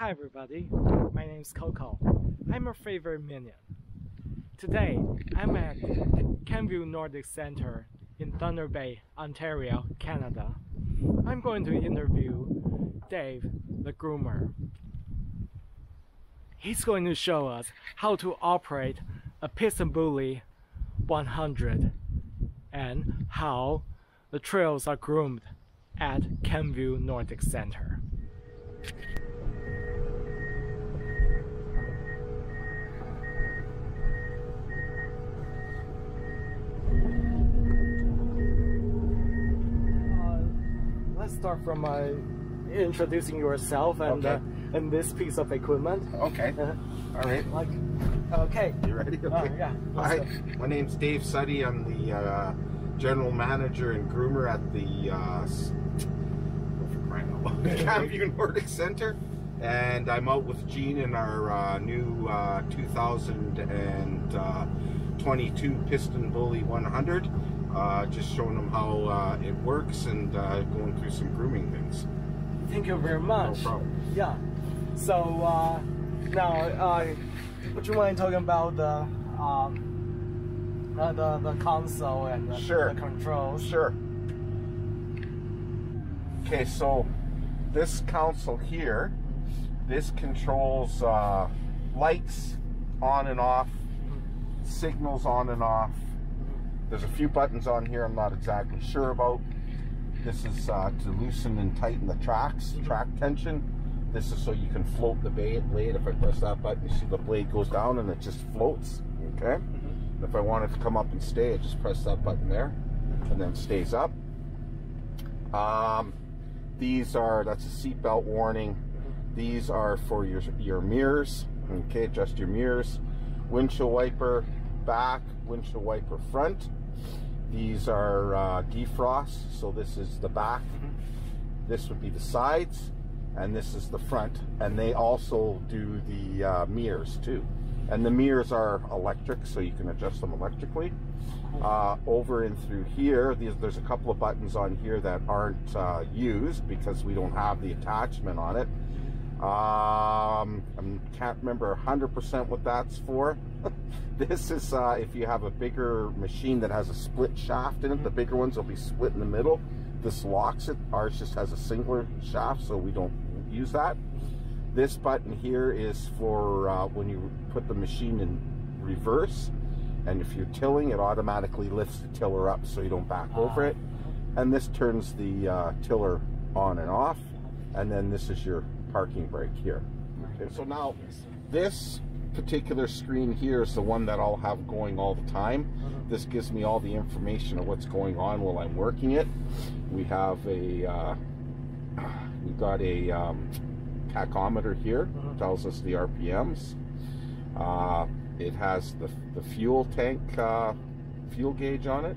Hi everybody, my name's Koko. I'm your favorite minion. Today, I'm at Kamview Nordic Centre in Thunder Bay, Ontario, Canada. I'm going to interview Dave, the groomer. He's going to show us how to operate a PistenBully 100 and how the trails are groomed at Kamview Nordic Centre. Let's start from introducing yourself and and this piece of equipment. Okay. All right. Okay. You ready? Okay. Yeah. Hi. My name's Dave Suddy. I'm the general manager and groomer at the Kamview Nordic Centre, and I'm out with Gene in our new 2022 PistenBully 100. Just showing them how it works and going through some grooming things. Thank you very much. No problem. Yeah. So now, would you mind talking about the console and the controls? Sure. Okay, so this console here, this controls lights on and off, signals on and off. There's a few buttons on here I'm not exactly sure about. This is to loosen and tighten the tracks, track tension. This is so you can float the blade. If I press that button, you see the blade goes down and it just floats, okay? And if I want it to come up and stay, I just press that button there and then it stays up. These are, that's a seatbelt warning. These are for your mirrors, okay? Adjust your mirrors. Windshield wiper back, windshield wiper front. These are defrost, so this is the back. This would be the sides, and this is the front. And they also do the mirrors too. And the mirrors are electric, so you can adjust them electrically. Over and through here, there's a couple of buttons on here that aren't used because we don't have the attachment on it. I can't remember 100% what that's for. This is if you have a bigger machine that has a split shaft in it. The bigger ones will be split in the middle. This locks it. Ours just has a singular shaft, so we don't use that. This button here is for when you put the machine in reverse, and if you're tilling, it automatically lifts the tiller up so you don't back over it. And this turns the tiller on and off. And then this is your parking brake here. Okay, so now this particular screen here is the one that I'll have going all the time. This gives me all the information of what's going on while I'm working it. We have a we've got a tachometer here, tells us the RPMs. It has the fuel tank fuel gauge on it.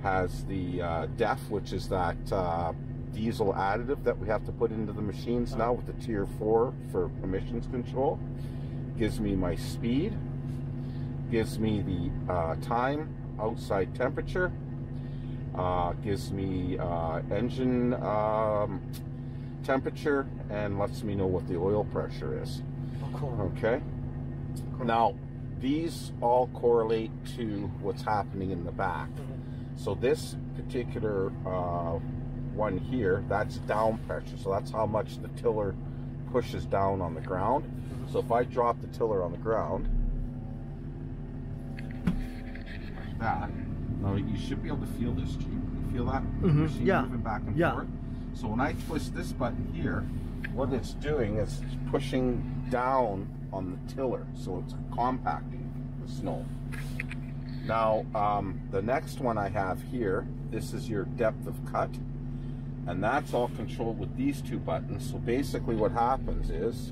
Has the DEF, which is that diesel additive that we have to put into the machines now with the tier 4 for emissions control. Gives me my speed, gives me the time, outside temperature, gives me engine temperature, and lets me know what the oil pressure is. Okay. Now these all correlate to what's happening in the back. So this particular one here, that's down pressure, so that's how much the tiller pushes down on the ground. So if I drop the tiller on the ground like that, now you should be able to feel this, Gene. You feel that? Machine moving back and forth. So when I twist this button here, what it's doing is it's pushing down on the tiller, so it's compacting the snow. Now the next one I have here, this is your depth of cut, and that's all controlled with these two buttons. So basically what happens is,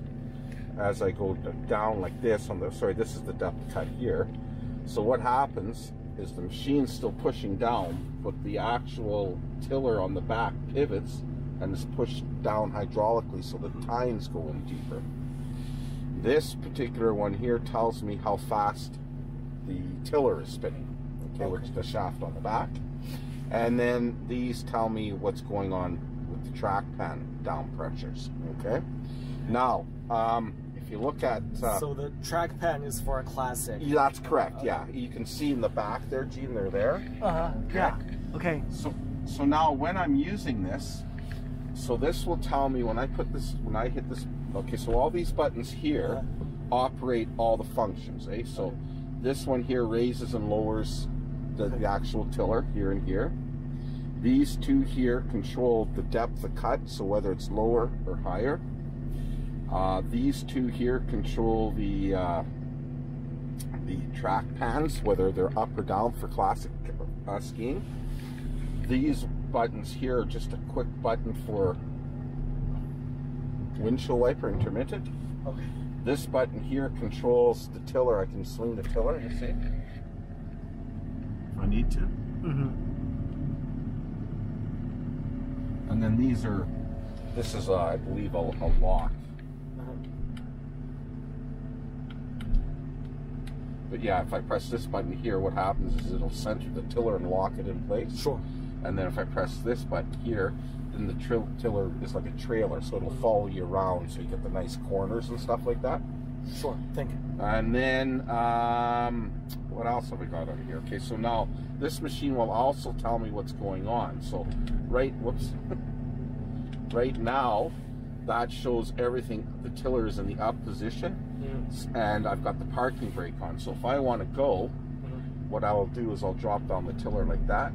as I go down like this on the, sorry, this is the depth cut here. So what happens is the machine's still pushing down, but the actual tiller on the back pivots and is pushed down hydraulically, so the tines go in deeper. This particular one here tells me how fast the tiller is spinning, okay, which is the shaft on the back. And then these tell me what's going on with the track pan down pressures, okay? Now, if you look at... so the trackpad is for a classic. Yeah, that's correct, yeah. You can see in the back there, Gene, they're there. Yeah, okay. So now when I'm using this, so this will tell me when I put this, when I hit this, okay, so all these buttons here operate all the functions, eh? So this one here raises and lowers the actual tiller here and here. These two here control the depth of cut, so whether it's lower or higher. These two here control the track pans, whether they're up or down for classic skiing. These buttons here are just a quick button for windshield wiper intermittent. Okay. This button here controls the tiller. I can swing the tiller, you see, if I need to. And then these are, this is I believe a lock. But yeah, if I press this button here, what happens is it'll center the tiller and lock it in place. Sure. And then if I press this button here, then the tiller is like a trailer, so it'll follow you around, so you get the nice corners and stuff like that. Sure, thank you. And then, what else have I got on here? Okay, so now this machine will also tell me what's going on. So right now, that shows everything. The tiller is in the up position, and I've got the parking brake on. So if I want to go, what I'll do is I'll drop down the tiller like that.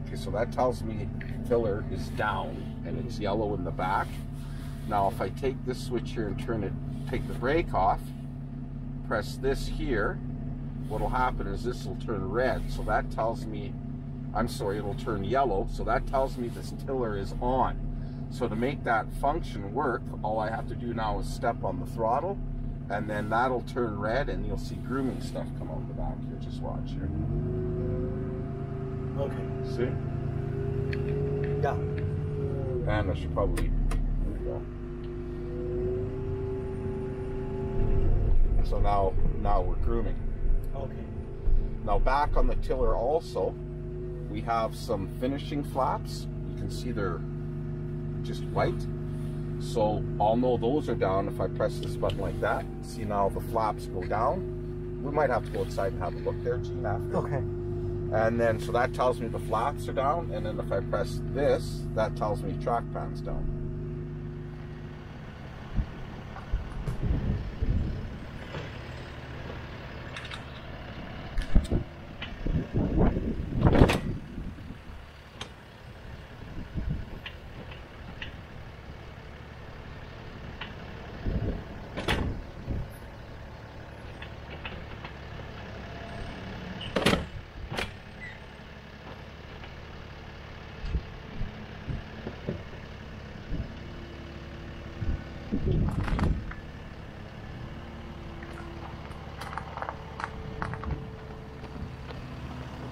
Okay, so that tells me the tiller is down, and it's yellow in the back. Now if I take this switch here and take the brake off, press this here, what'll happen is this will turn red. So that tells me, I'm sorry, it'll turn yellow. So that tells me this tiller is on. So to make that function work, all I have to do now is step on the throttle, and then that'll turn red, and you'll see grooming stuff come out the back here. Just watch here. Okay. See? Yeah. And I should probably, there we go. So now we're grooming. Okay. Now back on the tiller also, we have some finishing flaps. You can see they're just white. So I'll know those are down if I press this button like that. See, now the flaps go down. We might have to go outside and have a look there, Gene, after. Okay. And then, so that tells me the flaps are down, and then if I press this, that tells me track pan's down.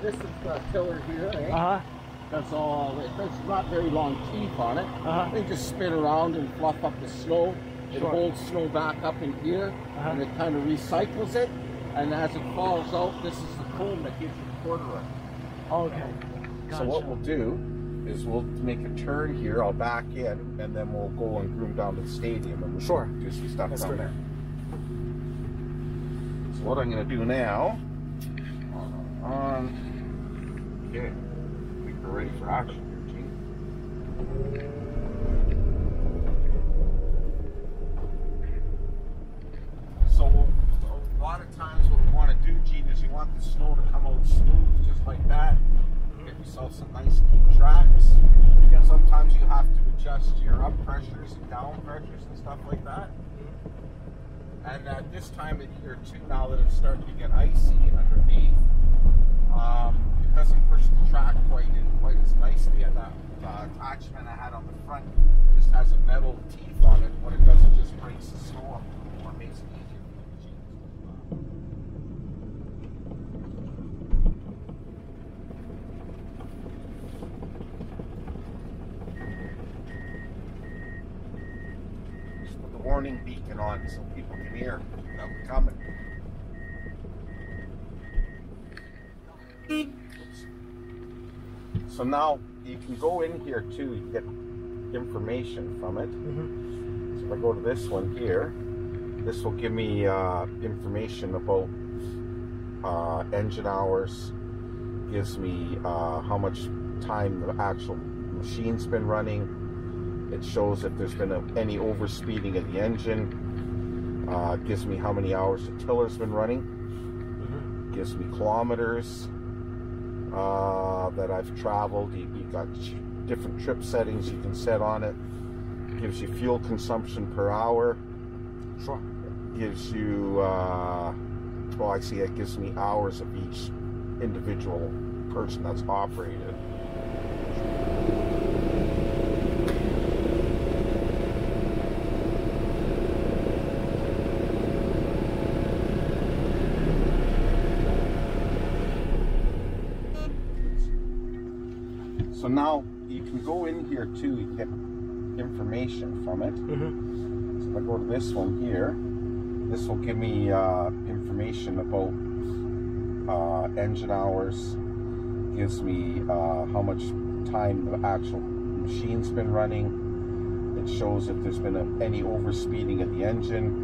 This is the tiller here, eh? That's all. There's not very long teeth on it. They just spin around and fluff up the snow. It holds snow back up in here, and it kind of recycles it. And as it falls out, this is the comb that gives you the corduroy. Okay. Gotcha. So what we'll do is we'll make a turn here. I'll back in, and then we'll go and groom down to the stadium, and we'll do some stuff down there. So what I'm going to do now, okay, I think we're ready for action here, Gene. So a lot of times what we want to do, Gene, is you want the snow to come out smooth, just like that. Get yourself some nice deep tracks. Sometimes you have to adjust your up pressures and down pressures and stuff like that. And at this time of year too, now that it's starting to get icy underneath, it doesn't push the track quite as nicely. And that attachment I had on the front just has a metal teeth on it. What it does, it just breaks the snow up a little more, makes it easier for the machine. Just put the warning beacon on so people can hear that we're coming. So now you can go in here too, you get information from it. So if I go to this one here, this will give me information about engine hours, gives me how much time the actual machine's been running. It shows if there's been any overspeeding of the engine. Gives me how many hours the tiller's been running. Gives me kilometers that I've traveled. You've got different trip settings you can set on it. Gives you fuel consumption per hour. Sure. Gives you, well, I see it gives me hours of each individual person that's operated. So now you can go in here too, you get information from it. So if I go to this one here, this will give me information about engine hours, gives me how much time the actual machine's been running. It shows if there's been any overspeeding of the engine.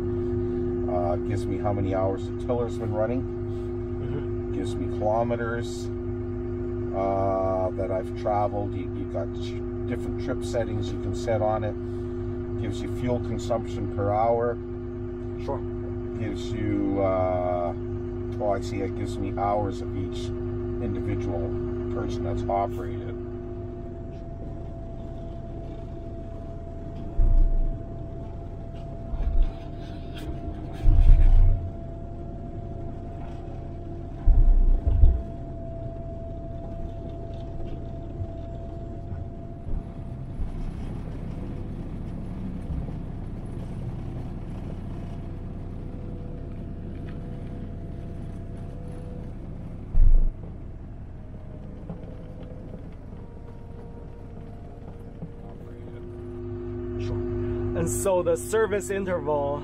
Gives me how many hours the tiller's been running. Gives me kilometers that I've traveled. You've got different trip settings you can set on it. Gives you fuel consumption per hour. Sure. Gives you, well, I see it gives me hours of each individual person that's operated. And so the service interval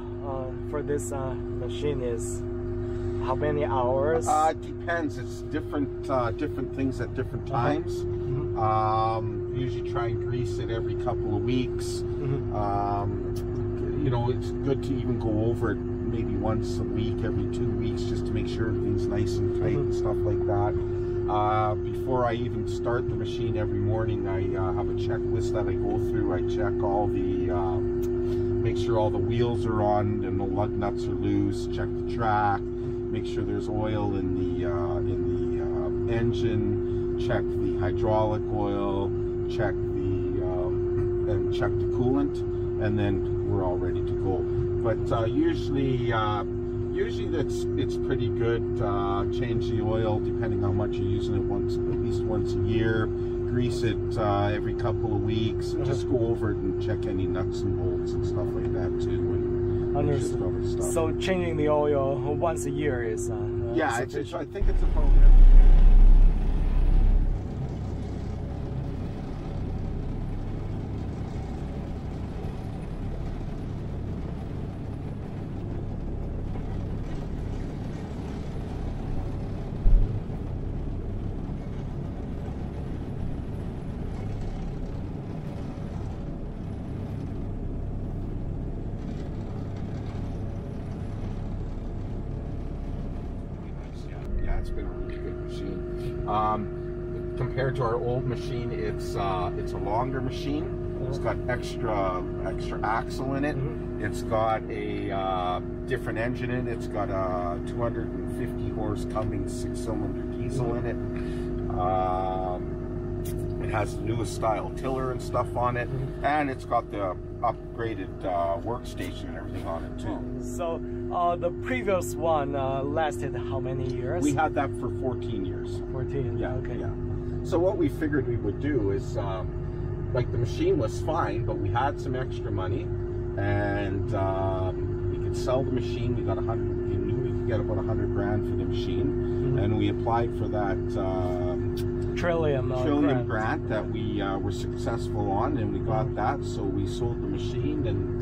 for this machine is how many hours? It depends. It's different different things at different times. Usually try and grease it every couple of weeks. You know, it's good to even go over it maybe once a week, every 2 weeks, just to make sure everything's nice and tight and stuff like that. Before I even start the machine every morning, I have a checklist that I go through. I check all the, make sure all the wheels are on and the lug nuts are loose, check the track, make sure there's oil in the engine, check the hydraulic oil, check the, and check the coolant, and then we're all ready to go. But usually it's pretty good. Change the oil depending how much you're using it at least once a year. Grease it every couple of weeks. And just go over it and check any nuts and bolts and stuff like that too. And understood. So changing the oil once a year is yeah. I think it's about. It's been a really good machine. Compared to our old machine, it's a longer machine. It's got extra axle in it. It's got a different engine in it. It's got a 250 horse Cummins 6-cylinder diesel in it. It has the newest style tiller and stuff on it, and it's got the upgraded workstation and everything on it too. So the previous one lasted how many years? We had that for 14 years. 14, yeah, okay. Yeah. So what we figured we would do is, like, the machine was fine, but we had some extra money, and we could sell the machine. We got 100. We knew we could get about 100 grand for the machine, and we applied for that Trillium grant that we were successful on, and we got that. So we sold the machine and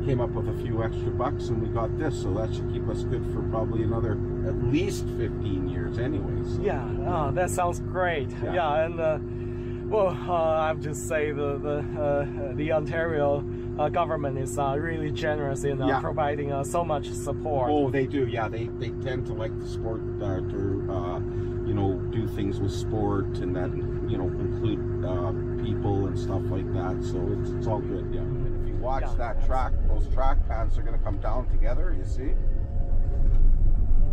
came up with a few extra bucks, and we got this. So that should keep us good for probably another at least 15 years anyways. So. Yeah, that sounds great. Yeah, and well, I have to say the Ontario government is really generous in providing so much support. Oh, they do. Yeah, they tend to like the sport you know, do things with sport and that, you know, include people and stuff like that. So it's all good. Yeah. And if you watch that track, those track pads are going to come down together. You see.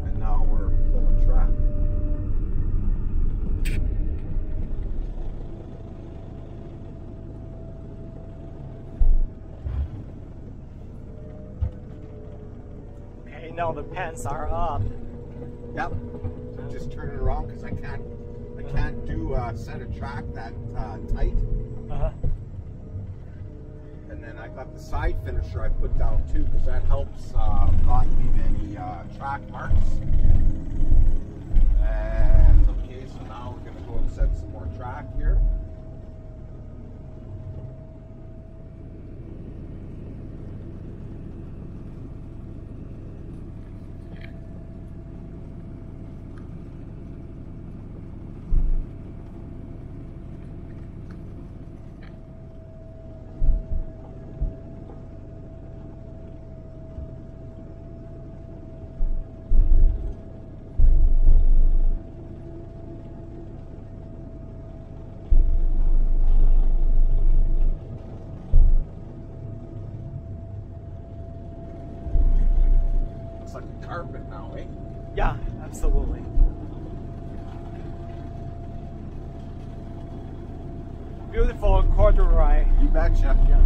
And now we're pulling track. Okay, now the pants are up. Yep. Just turn it around because I can't do a set of track that tight. And then I got the side finisher I put down too because that helps not leave any track marks. And okay, so now we're going to go and set some more track here. Like a carpet now, eh? Yeah, absolutely. Beautiful corduroy. You betcha. Yeah.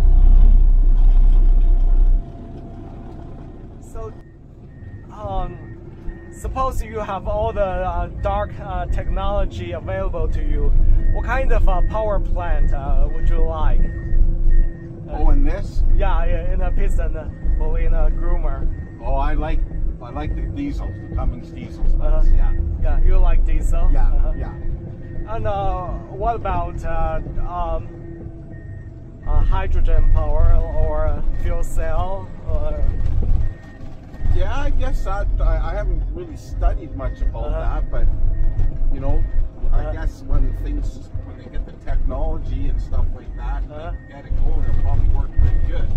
So, suppose you have all the dark technology available to you. What kind of power plant would you like? Oh, in this? Yeah, in a PistenBully, in a groomer. Oh, I like the diesels, the Cummins diesels. Yeah. Yeah, you like diesel? Yeah, yeah. And what about hydrogen power or fuel cell? Yeah, I guess I haven't really studied much about that, but you know, I guess when they get the technology and stuff like that, get it going, it'll probably work pretty good.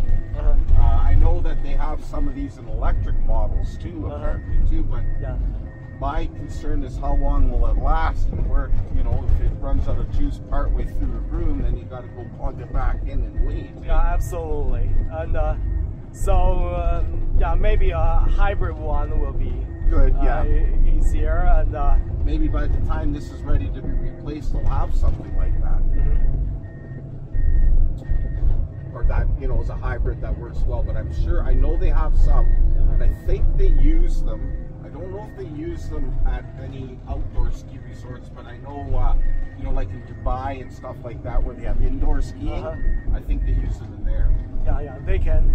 I know that they have some of these in electric models too, apparently too, but my concern is how long will it last and where, you know, if it runs out of juice partway through a room, then you got to go plug it back in and wait. Yeah, absolutely. And so, yeah, maybe a hybrid one will be good, yeah, easier. And maybe by the time this is ready to be replaced, they'll have something like that. Or that, you know, is a hybrid that works well, but I'm sure, I know they have some, and I think they use them. I don't know if they use them at any outdoor ski resorts, but I know, you know, like in Dubai and stuff like that, where they have indoor skiing, I think they use them in there. Yeah, yeah, they can.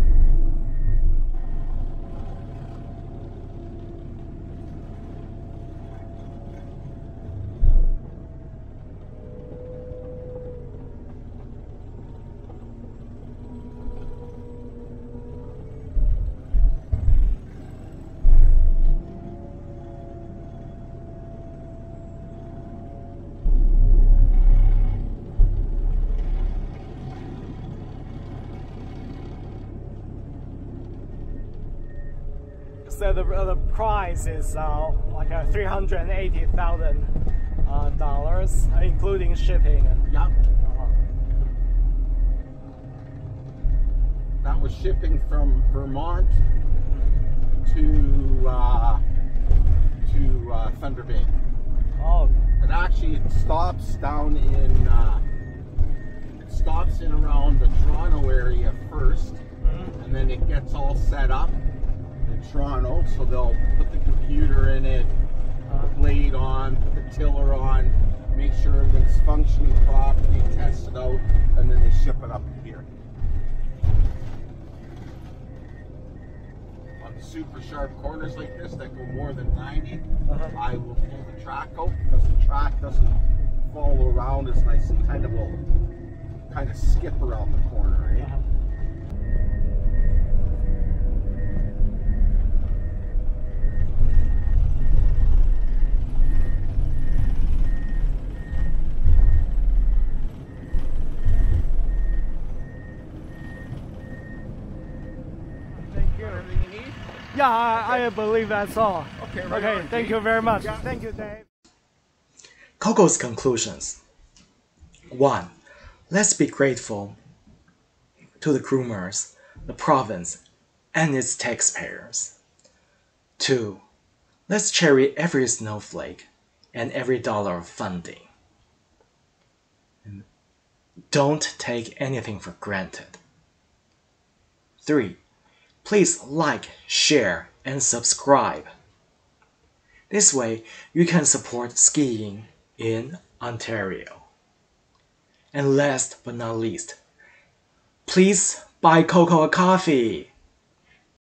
So the price is like $380,000, including shipping. Yep. That was shipping from Vermont to Thunder Bay. Oh. And actually, it stops down in around the Toronto area first, and then it gets all set up in Toronto. So they'll put the computer in it, the blade on, put the tiller on, make sure everything's functioning properly, test it out, and then they ship it up to here. On the super sharp corners like this that go more than 90, I will pull the track out because the track doesn't follow around as nice and kind of will skip around the corner, right? Yeah, I believe that's all. Okay, right Okay, on, thank Dave. you very much. Yeah. Thank you, Dave. Koko's conclusions. 1. Let's be grateful to the groomers, the province, and its taxpayers. 2. Let's cherish every snowflake and every dollar of funding. Don't take anything for granted. 3. Please like, share, and subscribe. This way, you can support skiing in Ontario. And last but not least, please buy Koko a coffee.